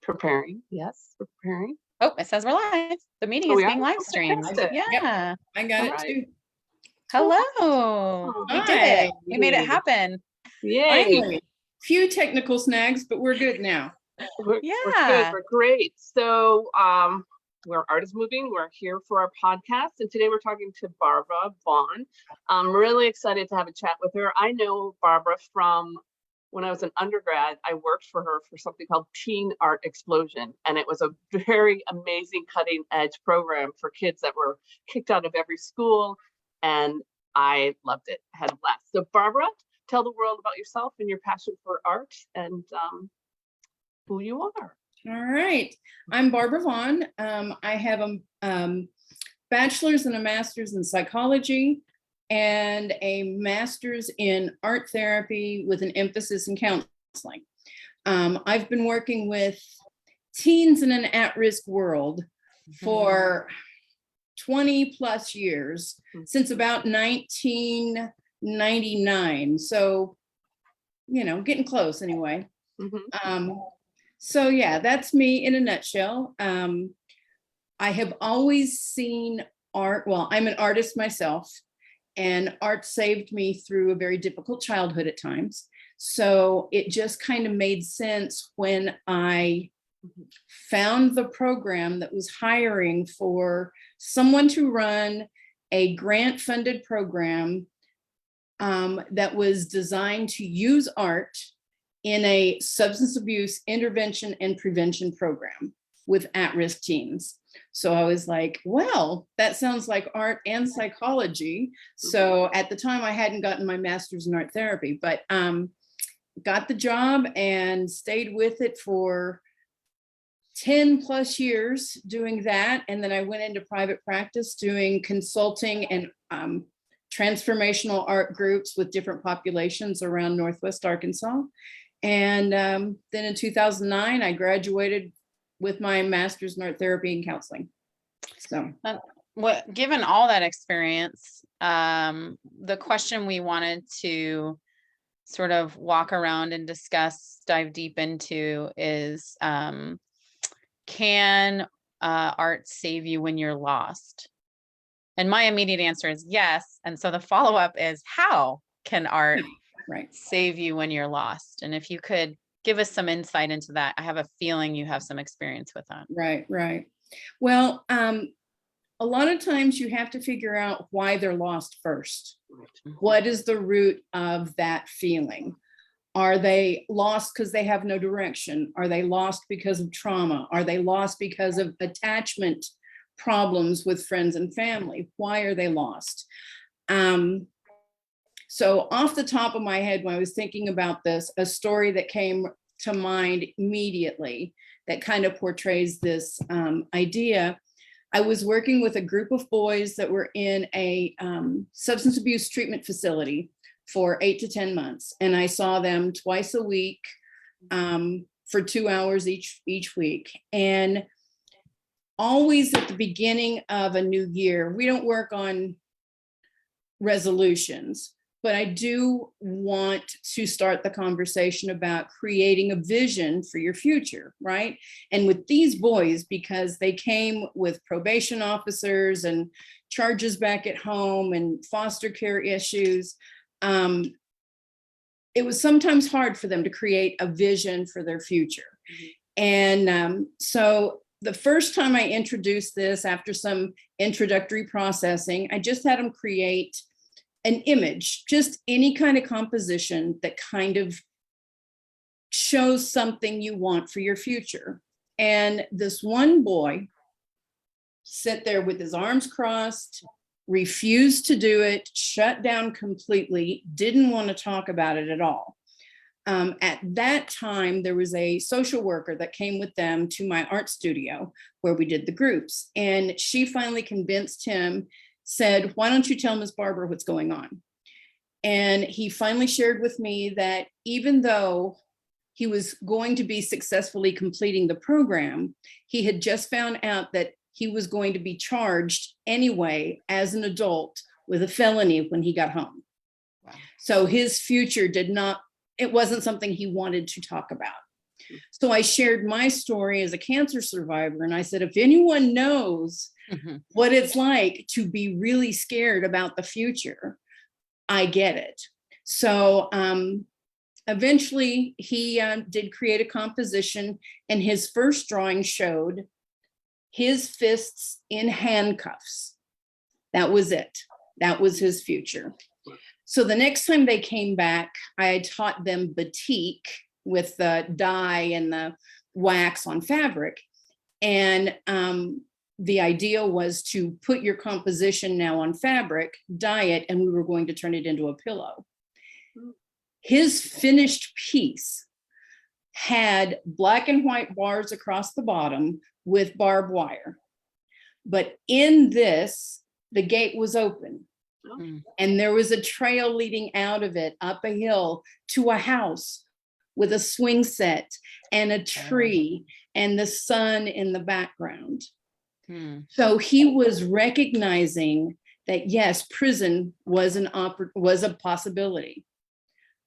Preparing. Yes, we're preparing. Oh, it says we're live. The meeting Oh, is we are? being live Okay, streamed. fantastic. Yeah. Yep. I got All it right. too. Hello. Oh, We did Hi. it. We made it happen. Yay. Finally. Few technical snags, but we're good now. We're Yeah. good. We're great. So where art is moving, we're here for our podcast. And today we're talking to Barbara Vaughan. I'm really excited to have a chat with her. I know Barbara from when I was an undergrad. I worked for her for something called Teen Art Explosion. And it was a very amazing cutting edge program for kids that were kicked out of every school. And I loved it, had a blast. So Barbara, tell the world about yourself and your passion for art and who you are. All right. I'm Barbara Vaughan. I have a bachelor's and a master's in psychology and a master's in art therapy with an emphasis in counseling. I've been working with teens in an at-risk world for 20 plus years, since about 1999. So, you know, getting close anyway. So yeah, that's me in a nutshell. I have always seen art. Well, I'm an artist myself, and art saved me through a very difficult childhood at times. So it just kind of made sense when I found the program that was hiring for someone to run a grant-funded program that was designed to use art in a substance abuse intervention and prevention program with at-risk teens. So I was like, well, that sounds like art and psychology. So at the time I hadn't gotten my master's in art therapy, but got the job and stayed with it for 10 plus years doing that. And then I went into private practice doing consulting and transformational art groups with different populations around Northwest Arkansas. And then in 2009, I graduated with my master's in art therapy and counseling. So given all that experience, the question we wanted to sort of walk around and discuss, dive deep into is, can art save you when you're lost? And my immediate answer is yes. And so the follow-up is, how can art save you when you're lost? And if you could give us some insight into that. I have a feeling you have some experience with that. Right. Well, a lot of times you have to figure out why they're lost first. What is the root of that feeling? Are they lost because they have no direction? Are they lost because of trauma? Are they lost because of attachment problems with friends and family? Why are they lost? So off the top of my head, when I was thinking about this, a story that came to mind immediately that kind of portrays this idea. I was working with a group of boys that were in a substance abuse treatment facility for 8 to 10 months. And I saw them twice a week for 2 hours each week. And always at the beginning of a new year, we don't work on resolutions, but I do want to start the conversation about creating a vision for your future, right? And with these boys, because they came with probation officers and charges back at home and foster care issues, it was sometimes hard for them to create a vision for their future. And so the first time I introduced this, after some introductory processing, I just had them create an image, just any kind of composition that kind of shows something you want for your future. And this one boy sat there with his arms crossed, refused to do it, shut down completely, didn't want to talk about it at all. At that time, there was a social worker that came with them to my art studio where we did the groups. And she finally convinced him, said, why don't you tell Miss Barbara what's going on? And he finally shared with me that even though he was going to be successfully completing the program, he had just found out that he was going to be charged anyway as an adult with a felony when he got home. Wow. So his future it wasn't something he wanted to talk about. So I shared my story as a cancer survivor. And I said, if anyone knows what it's like to be really scared about the future, I get it. So eventually he did create a composition, and his first drawing showed his fists in handcuffs. That was it. That was his future. So the next time they came back, I had taught them batik with the dye and the wax on fabric. And the idea was to put your composition now on fabric, dye it, and we were going to turn it into a pillow. His finished piece had black and white bars across the bottom with barbed wire. But in this, the gate was open. And there was a trail leading out of it up a hill to a house with a swing set and a tree and the sun in the background. So he was recognizing that, yes, prison was a possibility,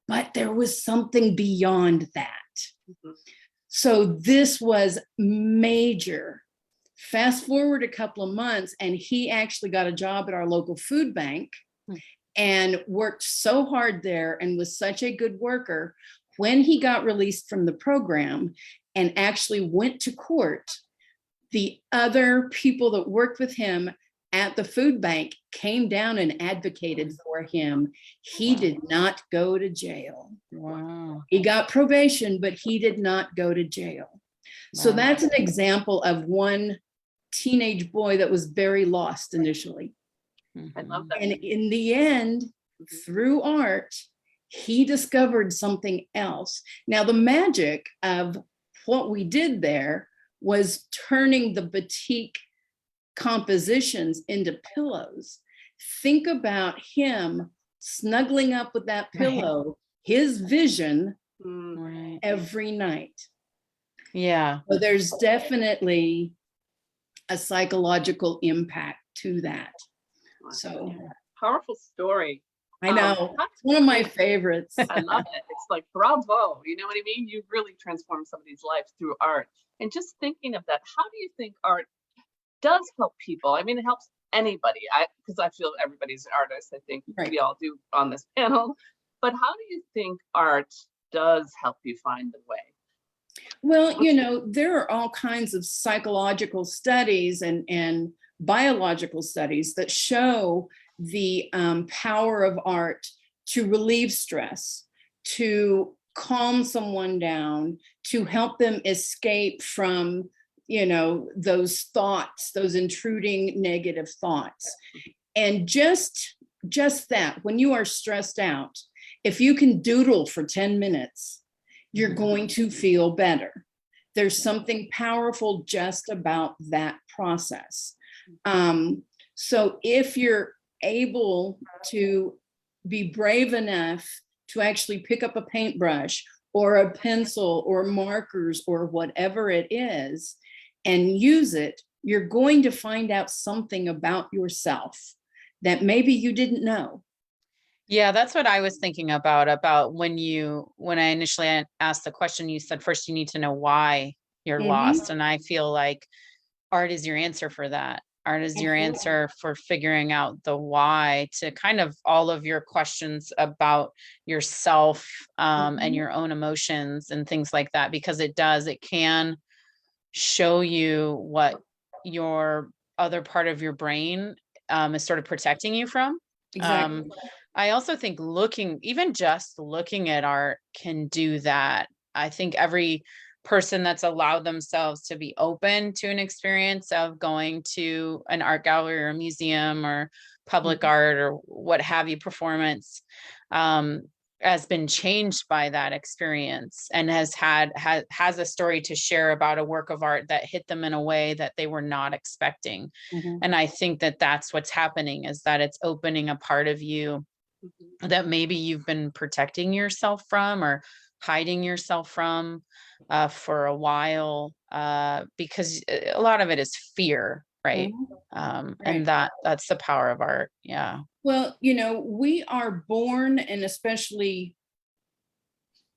but there was something beyond that. So this was major. Fast forward a couple of months, and he actually got a job at our local food bank and worked so hard there and was such a good worker. When he got released from the program and actually went to court, the other people that worked with him at the food bank came down and advocated for him. He did not go to jail. Wow. He got probation, but he did not go to jail. So that's an example of one teenage boy that was very lost initially. I love that. And in the end, through art, he discovered something else. Now, the magic of what we did there was turning the batik compositions into pillows. Think about him snuggling up with that pillow, his vision every night. Yeah. So there's definitely a psychological impact to that. So powerful story. I know, one of my favorites. I love it. It's like, bravo, you know what I mean? You've really transformed somebody's life through art. And just thinking of that, how do you think art does help people? I mean, it helps anybody, because I feel everybody's an artist. I think we all do on this panel. But how do you think art does help you find the way? Well, you know, there are all kinds of psychological studies and biological studies that show the power of art to relieve stress, to calm someone down, to help them escape from, you know, those thoughts, those intruding negative thoughts. And just that, when you are stressed out, if you can doodle for 10 minutes, you're going to feel better. There's something powerful just about that process. So if you're able to be brave enough to actually pick up a paintbrush or a pencil or markers or whatever it is and use it, you're going to find out something about yourself that maybe you didn't know. Yeah, that's what I was thinking about when I initially asked the question, you said first you need to know why you're lost. And I feel like art is your answer for that. Art is your answer for figuring out the why to kind of all of your questions about yourself and your own emotions and things like that, because it can show you what your other part of your brain is sort of protecting you from. Exactly. I also think even just looking at art can do that. I think every person that's allowed themselves to be open to an experience of going to an art gallery or a museum or public art or what have you, performance, has been changed by that experience and has a story to share about a work of art that hit them in a way that they were not expecting. And I think that that's what's happening, is that it's opening a part of you that maybe you've been protecting yourself from or hiding yourself from for a while, because a lot of it is fear, right? And that's the power of art. Yeah. Well, you know, we are born, and especially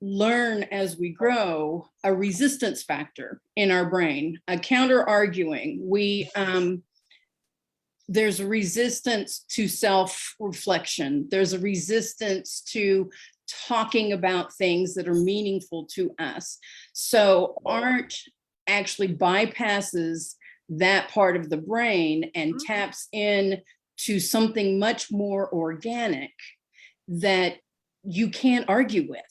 learn as we grow a resistance factor in our brain, a counter arguing. There's a resistance to self-reflection. There's a resistance to talking about things that are meaningful to us. So art actually bypasses that part of the brain and taps in to something much more organic that you can't argue with.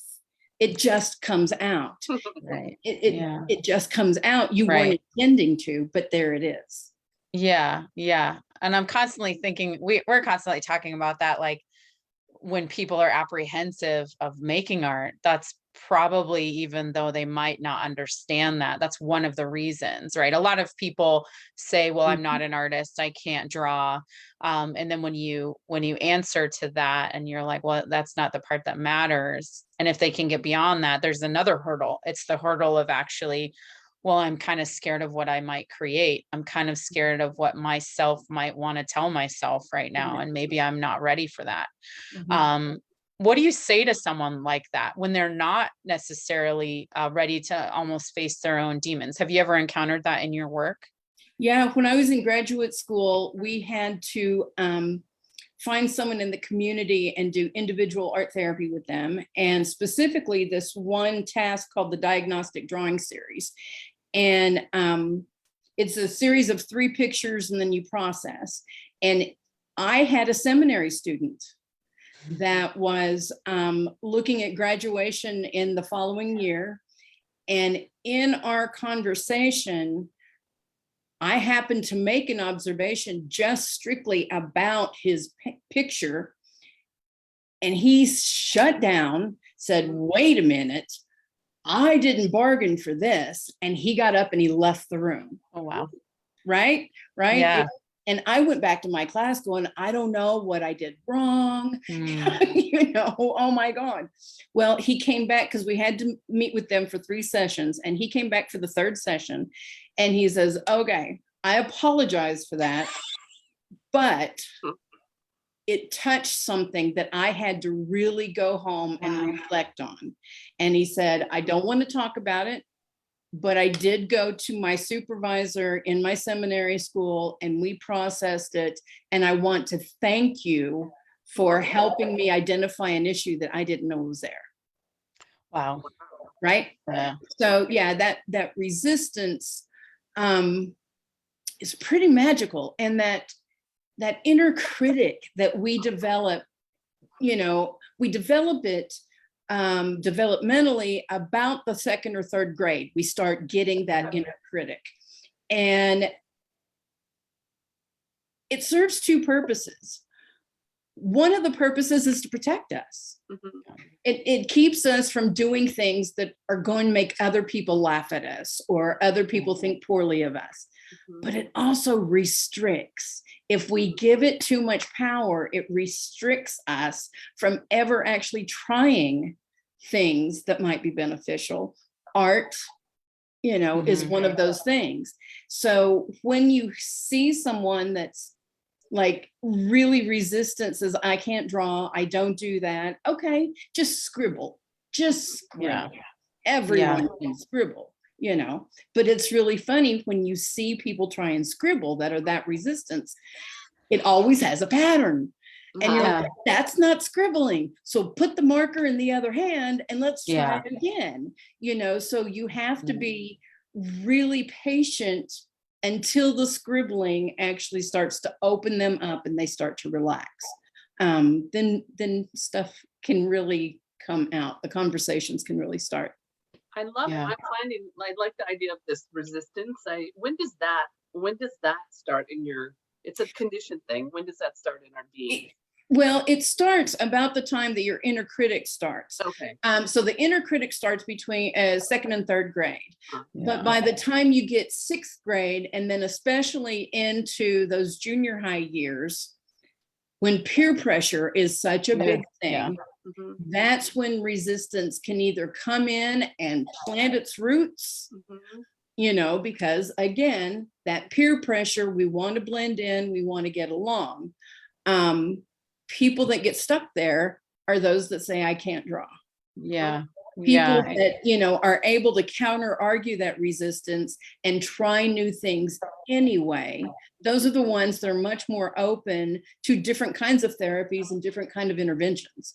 It just comes out. Right. It just comes out. You weren't Right. intending to, but there it is. Yeah. Yeah. And I'm constantly thinking, we're constantly talking about that. Like when people are apprehensive of making art, that's probably, even though they might not understand that, that's one of the reasons, right? A lot of people say, well, I'm not an artist, I can't draw. And then when you answer to that and you're like, well, that's not the part that matters. And if they can get beyond that, there's another hurdle. It's the hurdle of actually, well, I'm kind of scared of what I might create. I'm kind of scared of what myself might want to tell myself right now. And maybe I'm not ready for that. What do you say to someone like that when they're not necessarily ready to almost face their own demons? Have you ever encountered that in your work? Yeah, when I was in graduate school, we had to find someone in the community and do individual art therapy with them. And specifically this one task called the Diagnostic drawing series. And it's a series of 3 pictures and then you process. And I had a seminary student that was looking at graduation in the following year. And in our conversation, I happened to make an observation just strictly about his picture. And he shut down, said, wait a minute, I didn't bargain for this. And he got up and he left the room. Oh, wow. Right? Yeah. And I went back to my class going, I don't know what I did wrong. Oh my God. Well, he came back because we had to meet with them for 3 sessions. And he came back for the 3rd session. And he says, okay, I apologize for that. But it touched something that I had to really go home and reflect on. And he said, I don't want to talk about it, but I did go to my supervisor in my seminary school and we processed it. And I want to thank you for helping me identify an issue that I didn't know was there. Wow. Right? Yeah. So yeah, that resistance is pretty magical. And that inner critic that we develop, we develop it developmentally about the 2nd or 3rd grade. We start getting that inner critic. And it serves 2 purposes. One of the purposes is to protect us. It keeps us from doing things that are going to make other people laugh at us or other people think poorly of us. But it also restricts. If we give it too much power, it restricts us from ever actually trying things that might be beneficial. Art, is one of those things. So when you see someone that's like really resistant, says, I can't draw, I don't do that. Okay, just scribble. Yeah. Everyone can scribble. But it's really funny when you see people try and scribble that are that resistance, it always has a pattern. And you're like, that's not scribbling. So put the marker in the other hand and let's try it again. So you have to be really patient until the scribbling actually starts to open them up and they start to relax. Then stuff can really come out. The conversations can really start. I'm finding, I like the idea of this resistance. When does that start in it's a conditioned thing. When does that start in our being? Well, it starts about the time that your inner critic starts. Okay. So the inner critic starts between 2nd and 3rd grade. But by the time you get 6th grade, and then especially into those junior high years, when peer pressure is such a big thing, that's when resistance can either come in and plant its roots, because again, that peer pressure, we want to blend in, we want to get along. People that get stuck there are those that say, I can't draw. Yeah. People Yeah. that, are able to counter argue that resistance and try new things anyway. Those are the ones that are much more open to different kinds of therapies and different kind of interventions.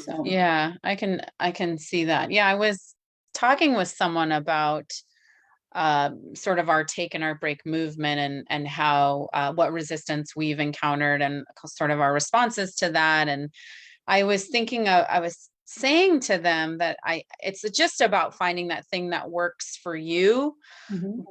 So Yeah, I can see that. Yeah, I was talking with someone about sort of our take and our break movement and how what resistance we've encountered and sort of our responses to that. And I was thinking I was saying to them that it's just about finding that thing that works for you.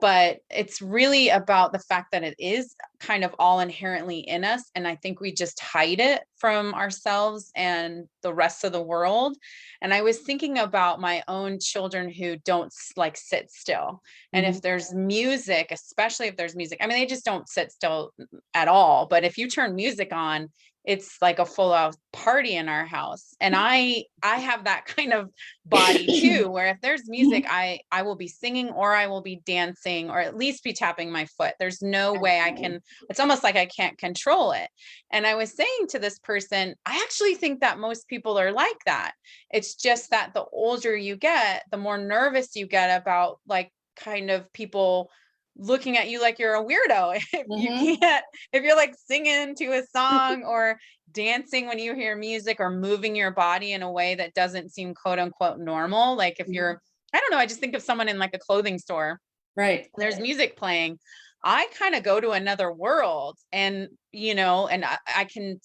But it's really about the fact that it is kind of all inherently in us. And I think we just hide it from ourselves and the rest of the world. And I was thinking about my own children who don't like sit still. And if there's music, especially if there's music, I mean, they just don't sit still at all. But if you turn music on, it's like a full out party in our house. And I have that kind of body too, where if there's music, I will be singing or I will be dancing or at least be tapping my foot. There's no way I can, it's almost like I can't control it. And I was saying to this person, I actually think that most people are like that. It's just that the older you get, the more nervous you get about like kind of people looking at you like you're a weirdo. If you're like singing to a song or dancing when you hear music or moving your body in a way that doesn't seem quote unquote normal. Like if you're, I don't know, I just think of someone in like a clothing store, right, there's music playing. I kind of go to another world and, and I can,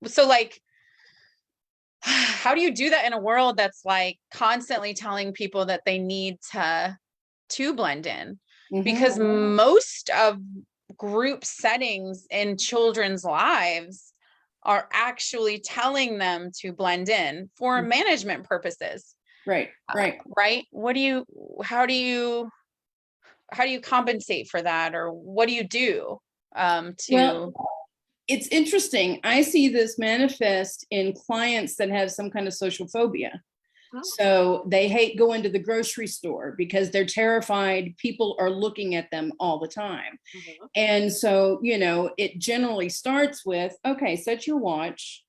so like, how do you do that in a world that's like constantly telling people that they need to blend in? Because most of group settings in children's lives are actually telling them to blend in for management purposes. Right. Right. How do you compensate for that? Or what do you do Well, it's interesting. I see this manifest in clients that have some kind of social phobia. So they hate going to the grocery store because they're terrified people are looking at them all the time. And so, it generally starts with, okay, set your watch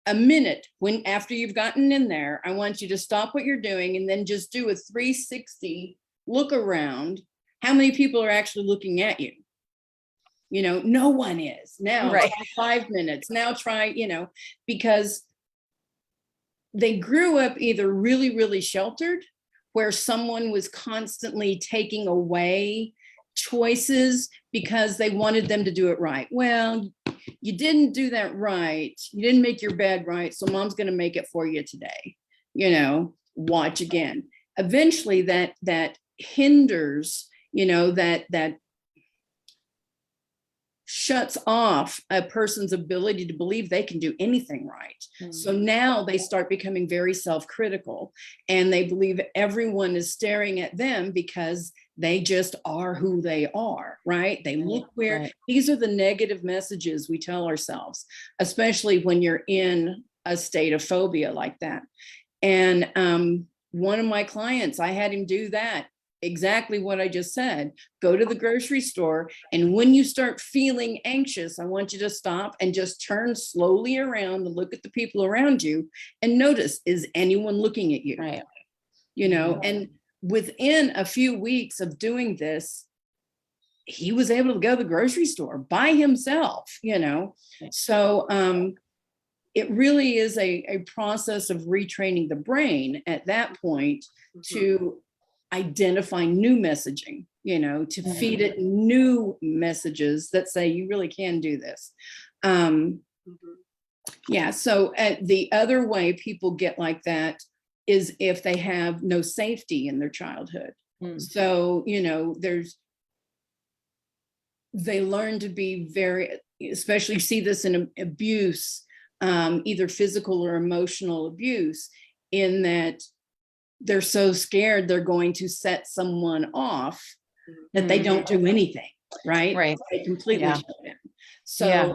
a minute after you've gotten in there. I want you to stop what you're doing and then just do a 360 look around. How many people are actually looking at you? No one is. Now try 5 minutes. Now try, because they grew up either really, really sheltered, where someone was constantly taking away choices because they wanted them to do it right. Well, you didn't do that right. You didn't make your bed right. So mom's going to make it for you today. Watch again. Eventually that hinders, that shuts off a person's ability to believe they can do anything right. So now they start becoming very self-critical and they believe everyone is staring at them because they just are who they are, right? They look weird. These are the negative messages we tell ourselves, especially when you're in a state of phobia like that. And one of my clients, I had him do that. Exactly what I just said. Go to the grocery store. And when you start feeling anxious, I want you to stop and just turn slowly around and look at the people around you and notice, is anyone looking at you? Right. And within a few weeks of doing this, he was able to go to the grocery store by himself, So it really is a process of retraining the brain at that point to identify new messaging, to feed it new messages that say you really can do this. Yeah. So the other way people get like that is if they have no safety in their childhood. So, they learn to be very, especially see this in abuse, either physical or emotional abuse, in that they're so scared they're going to set someone off that they don't do anything, right? They completely shut down. So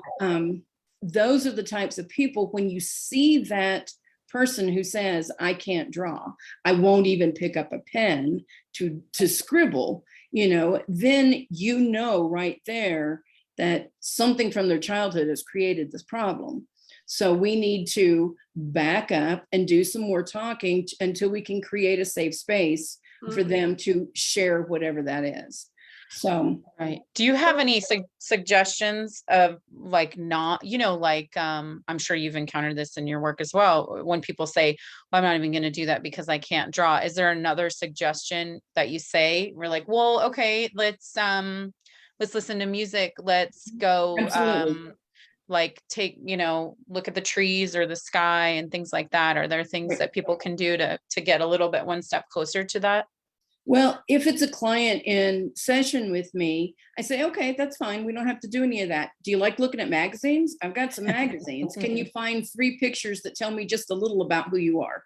those are the types of people, when you see that person who says, I can't draw, I won't even pick up a pen to scribble, then right there that something from their childhood has created this problem. So we need to back up and do some more talking until we can create a safe space for them to share whatever that is. So, right. Do you have any suggestions of like not, I'm sure you've encountered this in your work as well. When people say, well, I'm not even going to do that because I can't draw. Is there another suggestion that you say? We're like, well, okay, let's listen to music. Let's go, absolutely. like take, look at the trees or the sky and things like that. Are there things that people can do to get a little bit one step closer to that? Well, if it's a client in session with me, I say, okay, that's fine. We don't have to do any of that. Do you like looking at magazines? I've got some magazines. Can you find 3 pictures that tell me just a little about who you are?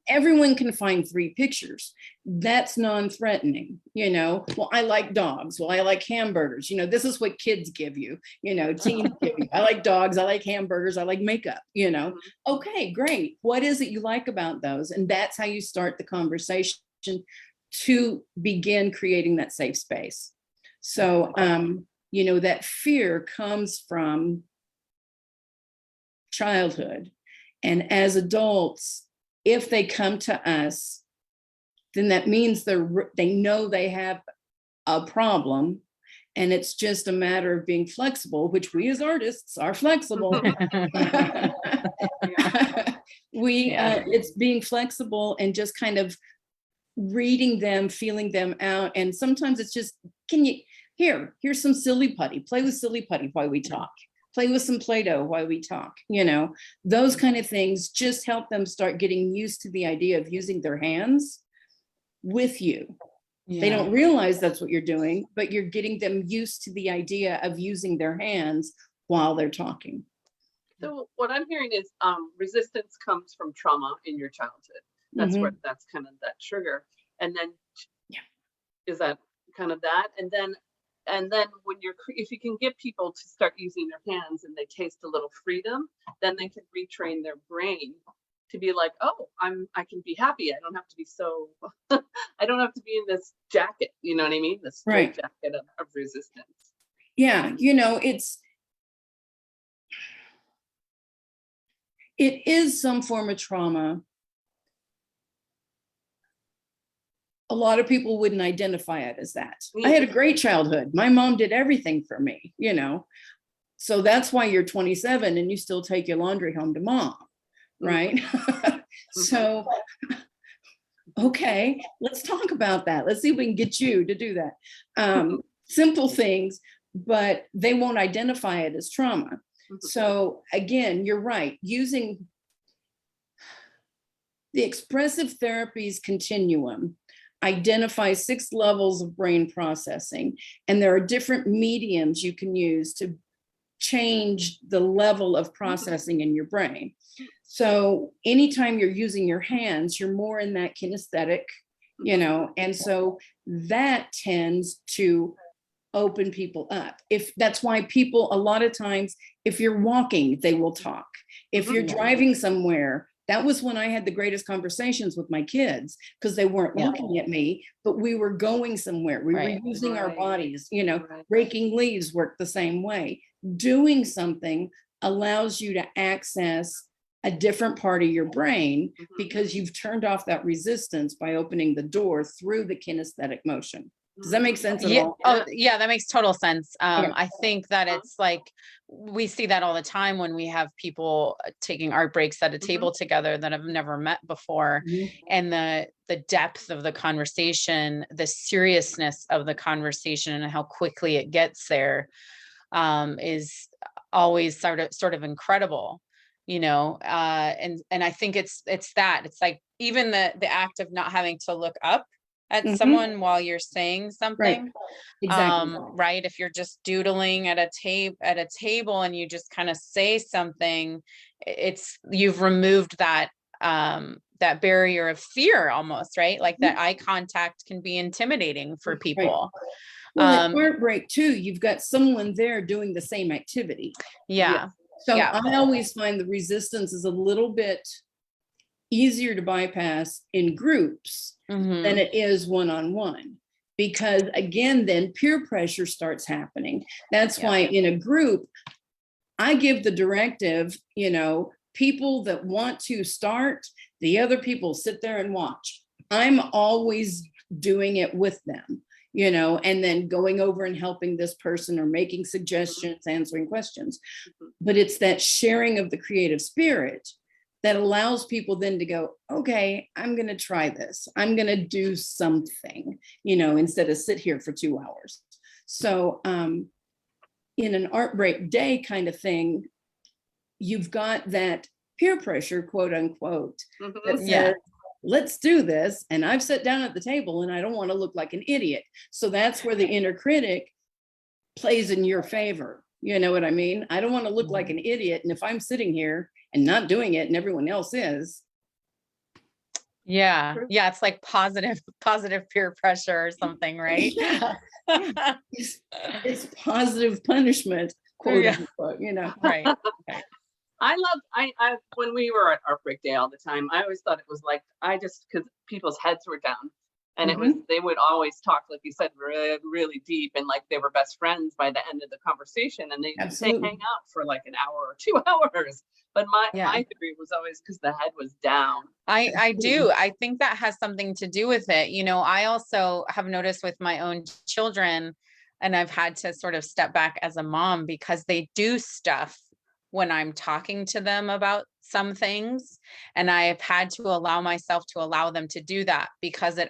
Everyone can find 3 pictures. That's non-threatening, Well, I like dogs. Well, I like hamburgers. This is what kids give you, teens give you. I like dogs. I like hamburgers. I like makeup, Okay, great. What is it you like about those? And that's how you start the conversation to begin creating that safe space. So, that fear comes from childhood. And as adults, if they come to us, then that means they know they have a problem. And it's just a matter of being flexible, which we as artists are flexible. It's being flexible and just kind of reading them, feeling them out. And sometimes it's just, here's some silly putty, play with silly putty while we talk, play with some Play-Doh while we talk, those kind of things just help them start getting used to the idea of using their hands with you. Yeah. They don't realize that's what you're doing, but you're getting them used to the idea of using their hands while they're talking. So what I'm hearing is resistance comes from trauma in your childhood. That's where that's kind of that trigger. And then is that kind of that? And then when if you can get people to start using their hands and they taste a little freedom, then they can retrain their brain to be like, oh, I can be happy. I don't have to be so I don't have to be in this jacket, you know what I mean? This jacket of resistance. Yeah, it is some form of trauma. A lot of people wouldn't identify it as that. I had a great childhood. My mom did everything for me, So that's why you're 27 and you still take your laundry home to mom, right? So, okay, let's talk about that. Let's see if we can get you to do that. Simple things, but they won't identify it as trauma. So again, you're right. Using the expressive therapies continuum identifies 6 levels of brain processing, and there are different mediums you can use to change the level of processing in your brain. So anytime you're using your hands, you're more in that kinesthetic, and so that tends to open people up. If that's why people, a lot of times, if you're walking, they will talk. If you're driving somewhere, that was when I had the greatest conversations with my kids, because they weren't looking at me, but we were going somewhere. We were using our bodies, raking leaves worked the same way. Doing something allows you to access a different part of your brain because you've turned off that resistance by opening the door through the kinesthetic motion. Does that make sense at all? Oh, yeah, that makes total sense. I think that it's like, we see that all the time when we have people taking art breaks at a table together that have never met before. And the depth of the conversation, the seriousness of the conversation and how quickly it gets there is always sort of incredible, and I think it's like even the act of not having to look up at someone while you're saying something. Exactly. Right. If you're just doodling at a table and you just kind of say something, you've removed that barrier of fear almost, right? Like that eye contact can be intimidating for people. Well, at art break too, you've got someone there doing the same activity. So I always find the resistance is a little bit easier to bypass in groups than it is one-on-one, because again, then peer pressure starts happening. That's why in a group, I give the directive, people that want to start, the other people sit there and watch. I'm always doing it with them, and then going over and helping this person or making suggestions, answering questions. But it's that sharing of the creative spirit that allows people then to go, okay, I'm going to try this. I'm going to do something, instead of sit here for 2 hours. So in an art break day kind of thing, you've got that peer pressure, quote unquote, that says, let's do this. And I've sat down at the table and I don't want to look like an idiot. So that's where the inner critic plays in your favor. You know what I mean? I don't want to look like an idiot. And if I'm sitting here and not doing it and everyone else is. Yeah. It's like positive peer pressure or something, right? It's positive punishment, quote unquote, Right. I when we were at Art Break Day all the time, I always thought it was like, because people's heads were down, and they would always talk, like you said, really, really deep, and like they were best friends by the end of the conversation, and they hang out for like an hour or 2 hours. But my theory was always because the head was down. I do. I think that has something to do with it. I also have noticed with my own children, and I've had to sort of step back as a mom because they do stuff when I'm talking to them about some things. And I have had to allow myself to allow them to do that because it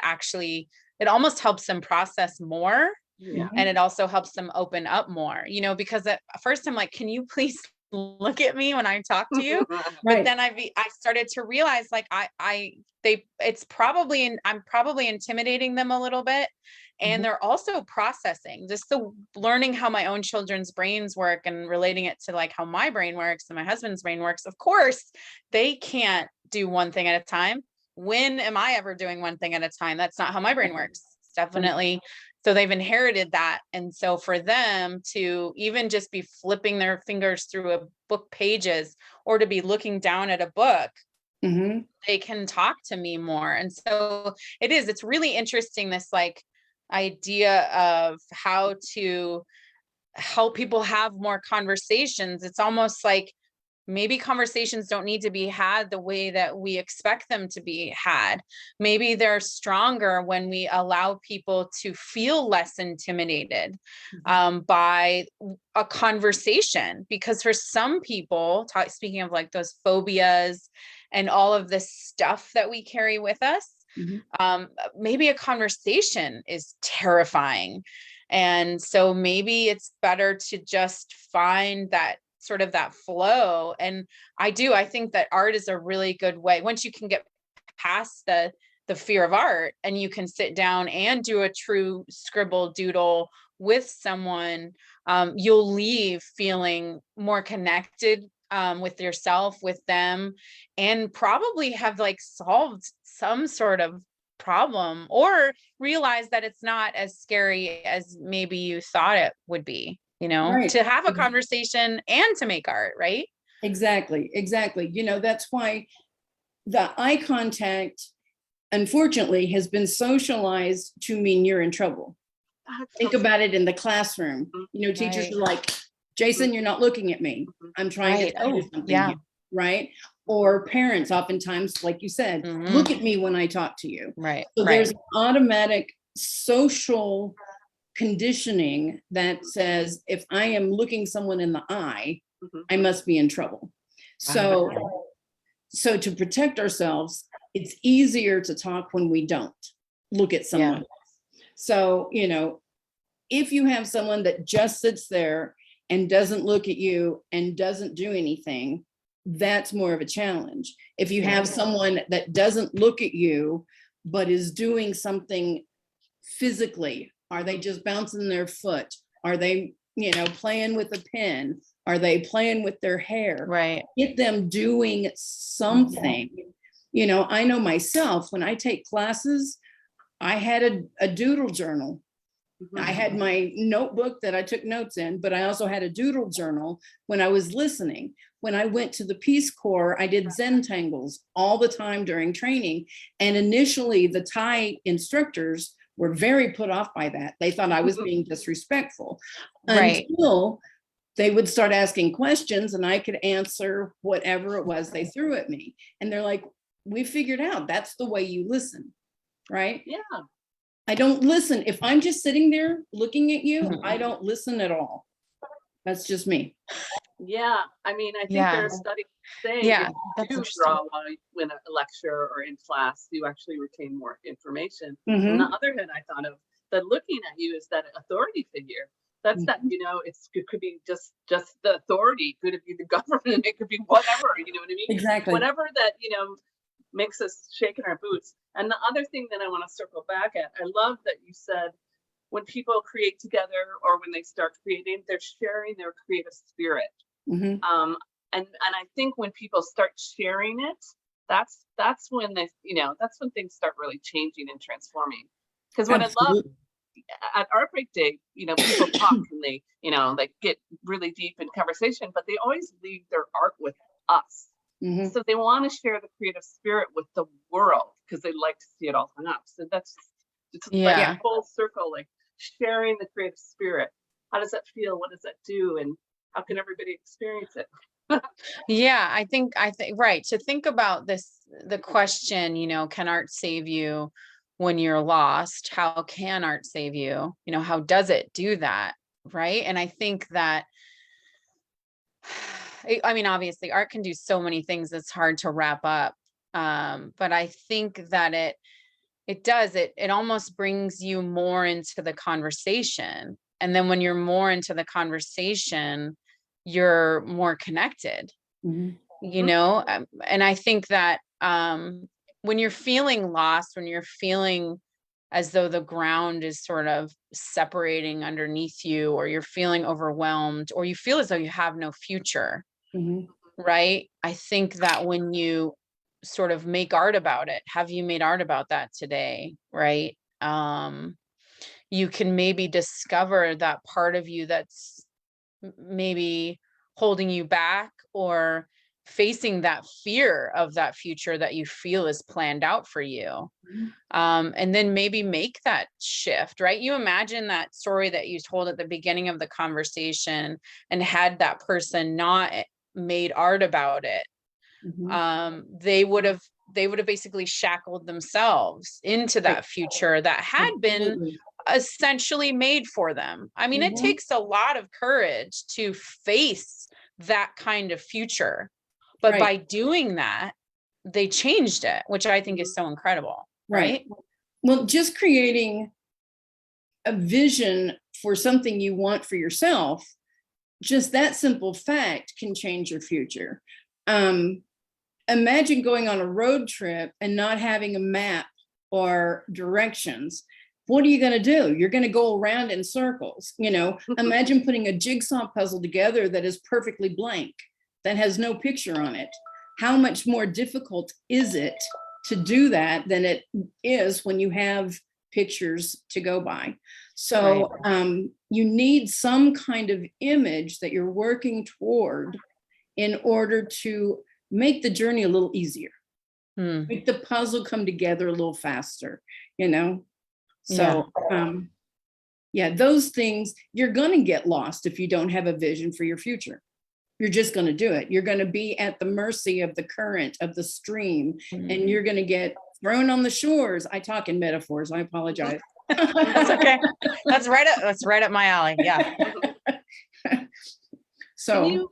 almost helps them process more. Yeah. And it also helps them open up more, because at first I'm like, can you please look at me when I talk to you? But then I started to realize like I'm probably intimidating them a little bit. And they're also processing, just the learning how my own children's brains work and relating it to like how my brain works and my husband's brain works. Of course, they can't do one thing at a time. When am I ever doing one thing at a time? That's not how my brain works. It's definitely. So they've inherited that. And so for them to even just be flipping their fingers through a book pages or to be looking down at a book, they can talk to me more. And so it's really interesting, this like idea of how to help people have more conversations. It's almost like maybe conversations don't need to be had the way that we expect them to be had. Maybe they're stronger when we allow people to feel less intimidated by a conversation. Because for some people, speaking of like those phobias and all of this stuff that we carry with us, maybe a conversation is terrifying. And so maybe it's better to just find that sort of that flow. And I think that art is a really good way. Once you can get past the fear of art and you can sit down and do a true scribble doodle with someone, you'll leave feeling more connected with yourself, with them, and probably have like solved some sort of problem or realize that it's not as scary as maybe you thought it would be, to have a conversation and to make art, right? Exactly. That's why the eye contact, unfortunately, has been socialized to mean you're in trouble. Think about it in the classroom. Teachers are like, Jason, you're not looking at me. I'm trying to tell you something here, right? Or parents oftentimes, like you said, look at me when I talk to you. Right. So there's automatic social conditioning that says, if I am looking someone in the eye, I must be in trouble. So to protect ourselves, it's easier to talk when we don't look at someone else. So, if you have someone that just sits there and doesn't look at you and doesn't do anything, that's more of a challenge. If you have someone that doesn't look at you, but is doing something physically, are they just bouncing their foot? Are they, playing with a pen? Are they playing with their hair? Right. Get them doing something. I know myself, when I take classes, I had a doodle journal. I had my notebook that I took notes in, but I also had a doodle journal when I was listening. When I went to the Peace Corps, I did Zentangles all the time during training. And initially, the Thai instructors were very put off by that. They thought I was being disrespectful. Until they would start asking questions and I could answer whatever it was they threw at me. And they're like, we figured out that's the way you listen, right? Yeah. I don't listen. If I'm just sitting there looking at you, I don't listen at all. That's just me. Yeah. I mean, I think Yeah. there are studies saying Yeah, if that's you do interesting. draw while in a lecture or in class, you actually retain more information. On Mhm. the other hand, I thought of that looking at you is that authority figure. That's that, you know, it could be just the authority, could it be the government, it could be whatever, you know what I mean? Exactly. Whatever that, you know, makes us shake in our boots. And the other thing that I want to circle back at, I love that you said when people create together or when they start creating, they're sharing their creative spirit. Mhm. And I think when people start sharing it, that's when they, you know, that's when things start really changing and transforming. Because what I love Absolutely. at Art Break Day, you know, people talk and they, you know, they get really deep in conversation, but they always leave their art with us. Mhm. So they want to share the creative spirit with the world because they like to see it all hung up. So that's it's like Yeah. a full circle, like sharing the creative spirit. How does that feel? What does that do? And how can everybody experience it? Yeah, I think right. To think about this, the question, you know, can art save you when you're lost? How can art save you? You know, how does it do that? Right. And I think that I mean, obviously art can do so many things, it's hard to wrap up. But I think that it almost brings you more into the conversation. And then when you're more into the conversation, you're more connected, Mhm. you know? And I think that when you're feeling lost, when you're feeling as though the ground is sort of separating underneath you, or you're feeling overwhelmed, or you feel as though you have no future, Mhm. right? I think that when you sort of make art about it, have you made art about that today, right? You can maybe discover that part of you that's maybe holding you back, or facing that fear of that future that you feel is planned out for you. And then maybe make that shift, right? You imagine that story that you told at the beginning of the conversation, and had that person not made art about it, Mhm. they would have basically shackled themselves into Right. that future that had been Absolutely. essentially made for them. I mean, it Mhm. takes a lot of courage to face that kind of future, but Right. by doing that, they changed it, which I think is so incredible, Right. right? Well, just creating a vision for something you want for yourself, just that simple fact can change your future. Imagine going on a road trip and not having a map or directions. What are you going to do? You're going to go around in circles. You know, imagine putting a jigsaw puzzle together that is perfectly blank, that has no picture on it. How much more difficult is it to do that than it is when you have pictures to go by? So you need some kind of image that you're working toward in order to make the journey a little easier, make the puzzle come together a little faster, you know? So, yeah, those things, you're going to get lost if you don't have a vision for your future. You're just going to do it. You're going to be at the mercy of the current of the stream, and you're going to get thrown on the shores. I talk in metaphors. I apologize. That's okay. That's right up my alley. Yeah. So, Can you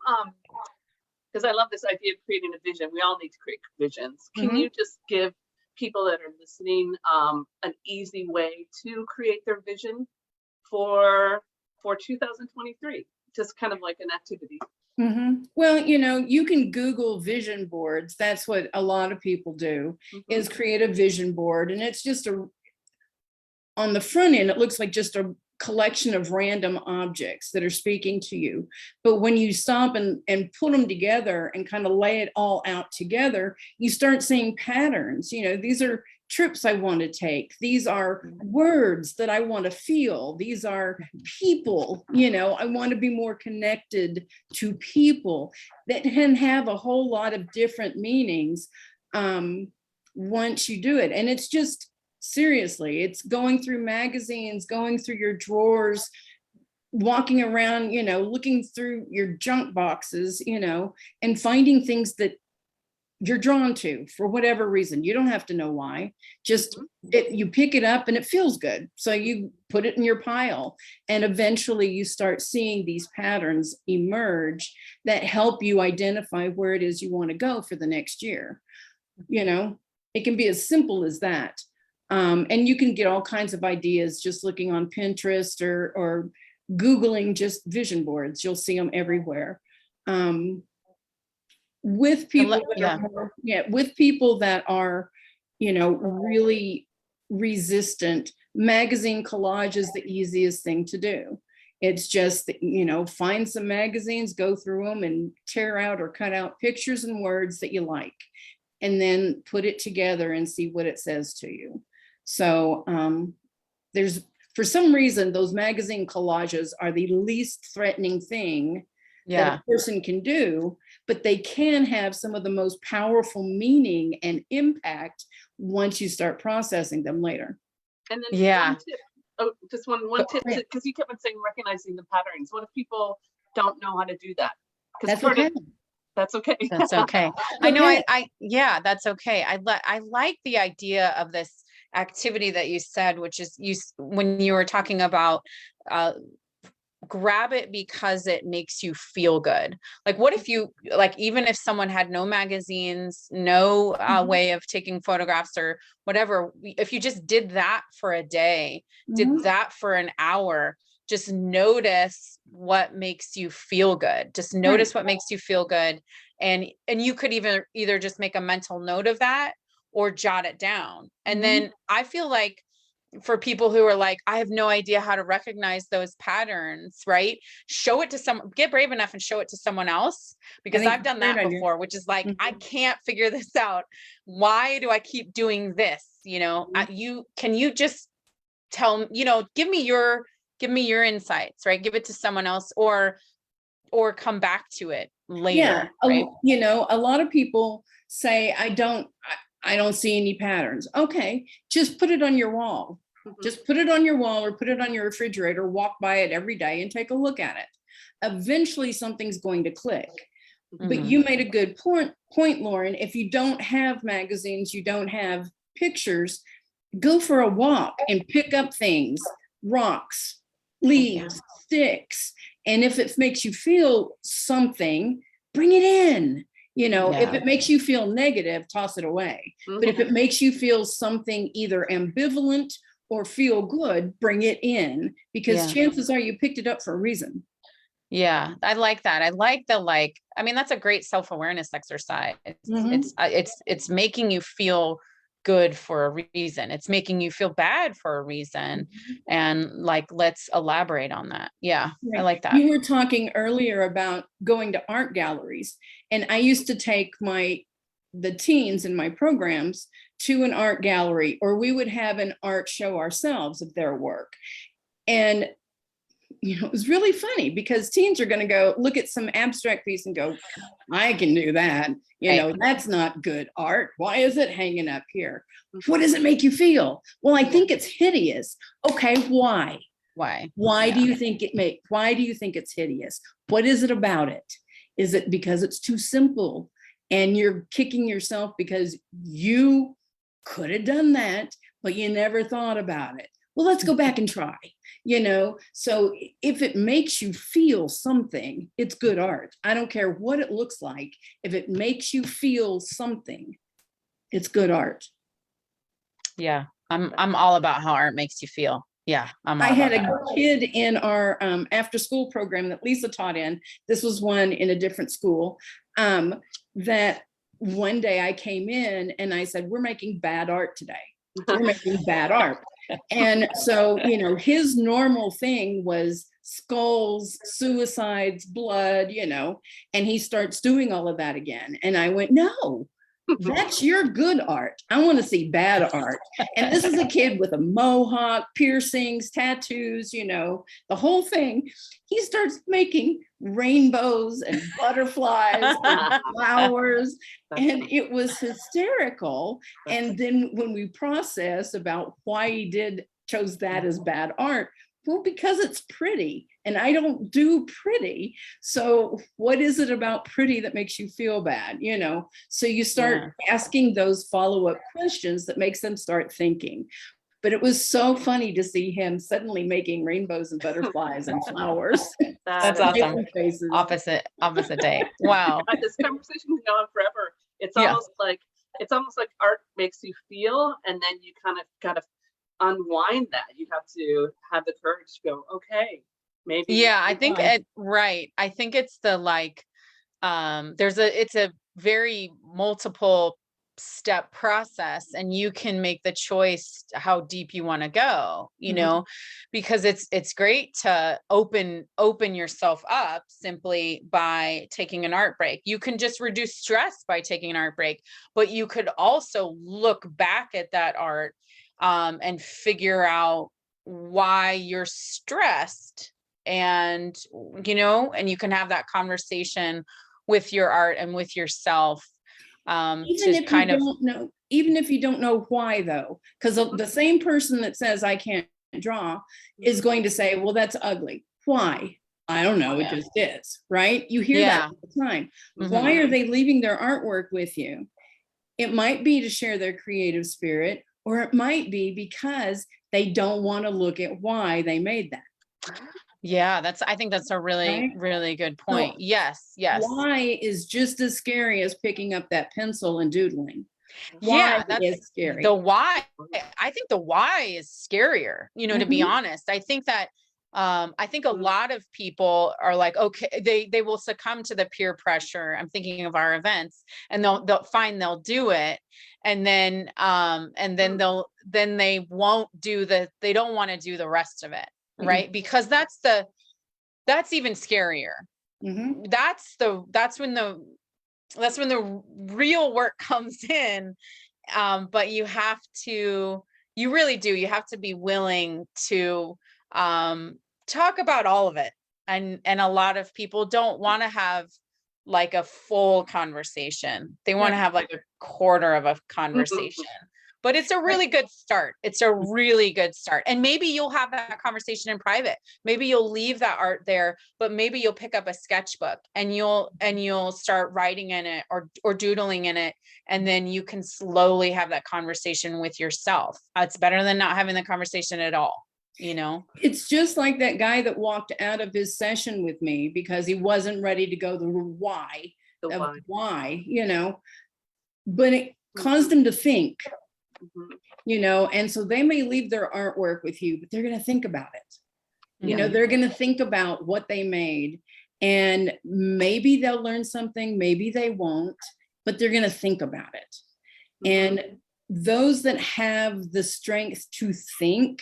because I love this idea of creating a vision. We all need to create visions. Can you just give people that are listening an easy way to create their vision for 2023? Just kind of like an activity. Well, you know, you can Google vision boards. That's what a lot of people do, is create a vision board. And it's just on the front end, it looks like just a collection of random objects that are speaking to you. But when you stop and put them together and kind of lay it all out together, you start seeing patterns. You know, these are trips I want to take. These are words that I want to feel. These are people, you know, I want to be more connected to people that can have a whole lot of different meanings once you do it. And it's just, seriously, it's going through magazines, going through your drawers, walking around, looking through your junk boxes, and finding things that you're drawn to for whatever reason. You don't have to know why. Just you pick it up and it feels good. So you put it in your pile, and eventually you start seeing these patterns emerge that help you identify where it is you want to go for the next year. It can be as simple as that. And you can get all kinds of ideas just looking on Pinterest or Googling just vision boards. You'll see them everywhere. With people that are, really resistant, magazine collage is the easiest thing to do. It's just, find some magazines, go through them and tear out or cut out pictures and words that you like, and then put it together and see what it says to you. So for some reason, those magazine collages are the least threatening thing that a person can do, but they can have some of the most powerful meaning and impact once you start processing them later. And then one tip, just one tip, because you kept on saying recognizing the patterns. What if people don't know how to do that? That's okay. That's okay. That's okay. I know. That's okay. I like the idea of this activity that you said, which is when you were talking about grab it because it makes you feel good. Like, what if you, like, even if someone had no magazines, no way of taking photographs or whatever, if you just did that for a day, did that for an hour, just notice what makes you feel good. Just notice what makes you feel good. And you could either just make a mental note of that or jot it down. And then I feel like for people who are like, I have no idea how to recognize those patterns, right? Show it to someone, get brave enough and show it to someone else, because I've done that before, which is like, I can't figure this out. Why do I keep doing this? Can you just tell, give me your insights, right? Give it to someone else or come back to it later. Right? A lot of people say, I don't see any patterns. Okay, just put it on your wall. Just put it on your wall or put it on your refrigerator, walk by it every day and take a look at it. Eventually something's going to click. But you made a good point, Lauren. If you don't have magazines, you don't have pictures, go for a walk and pick up things, rocks, leaves, sticks. And if it makes you feel something, bring it in. If it makes you feel negative, toss it away. But if it makes you feel something either ambivalent or feel good, bring it in, because chances are you picked it up for a reason. Yeah, I like that. I like that's a great self-awareness exercise. It's making you feel good for a reason. It's making you feel bad for a reason. And let's elaborate on that. Yeah, I like that. You were talking earlier about going to art galleries, and I used to take the teens in my programs to an art gallery, or we would have an art show ourselves of their work. And it was really funny because teens are going to go look at some abstract piece and go, I can do that. That's not good art. Why is it hanging up here? What does it make you feel? Well, I think it's hideous. Okay, why? Why do you think it's hideous? What is it about it? Is it because it's too simple and you're kicking yourself because you could have done that, but you never thought about it? Well, let's go back and try. So if it makes you feel something, it's good art. I don't care what it looks like. If it makes you feel something, it's good art. Yeah, I'm all about how art makes you feel. Yeah, I had a kid in our after school program that Lisa taught in. This was one in a different school. That one day I came in and I said, we're making bad art today. We're making bad art. And so, his normal thing was skulls, suicides, blood, and he starts doing all of that again. And I went, no, that's your good art. I want to see bad art. And this is a kid with a mohawk, piercings, tattoos, the whole thing. He starts making rainbows and butterflies and flowers. And it was hysterical. And then when we processed about why he chose that as bad art, Well, because it's pretty and I don't do pretty. So what is it about pretty that makes you feel bad? You know, so you start asking those follow-up questions that makes them start thinking. But it was so funny to see him suddenly making rainbows and butterflies and flowers. That's That is awesome. Opposite day. Wow. this conversation can go on forever. It's Yeah. almost like art makes you feel, and then you kind of got to unwind that. You have to have the courage to go, okay, maybe. Yeah, I think right. I think it's the like, it's a very multiple step process, and you can make the choice how deep you want to go, you know, because it's great to open yourself up simply by taking an art break. You can just reduce stress by taking an art break, but you could also look back at that art and figure out why you're stressed, and you know, and you can have that conversation with your art and with yourself. Even if you don't know why, though, because the same person that says I can't draw is going to say, well, that's ugly. Why? I don't know. It just is, right? You hear that all the time. Why are they leaving their artwork with you? It might be to share their creative spirit, or it might be because they don't want to look at why they made that. Yeah, I think that's a really, really good point. Yes. Why is just as scary as picking up that pencil and doodling. Why is scary. The why, I think the why is scarier, you know, to be honest. I think that I think a lot of people are like, okay, they will succumb to the peer pressure. I'm thinking of our events, and they'll do it. And then they won't do they don't want to do the rest of it. Right. Because that's even scarier. That's when the real work comes in. But you really do. You have to be willing to talk about all of it. And a lot of people don't want to have like a full conversation. They want to have like a quarter of a conversation. But it's a really good start. It's a really good start. And maybe you'll have that conversation in private. Maybe you'll leave that art there, but maybe you'll pick up a sketchbook and you'll start writing in it or doodling in it. And then you can slowly have that conversation with yourself. It's better than not having the conversation at all, you know? It's just like that guy that walked out of his session with me because he wasn't ready to go the why, you know, but it caused him to think. You know, and so they may leave their artwork with you, but they're going to think about it. You know, they're going to think about what they made, and maybe they'll learn something, maybe they won't, but they're going to think about it. And those that have the strength to think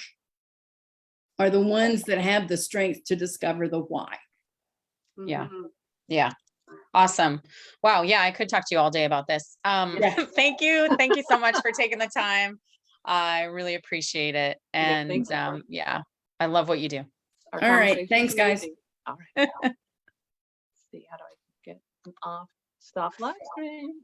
are the ones that have the strength to discover the why. Yeah. Awesome. Wow. Yeah, I could talk to you all day about this. Thank you so much for taking the time. I really appreciate it. And I love what you do. All right. Thanks, guys. All right. See, how do I get off? Stop live stream.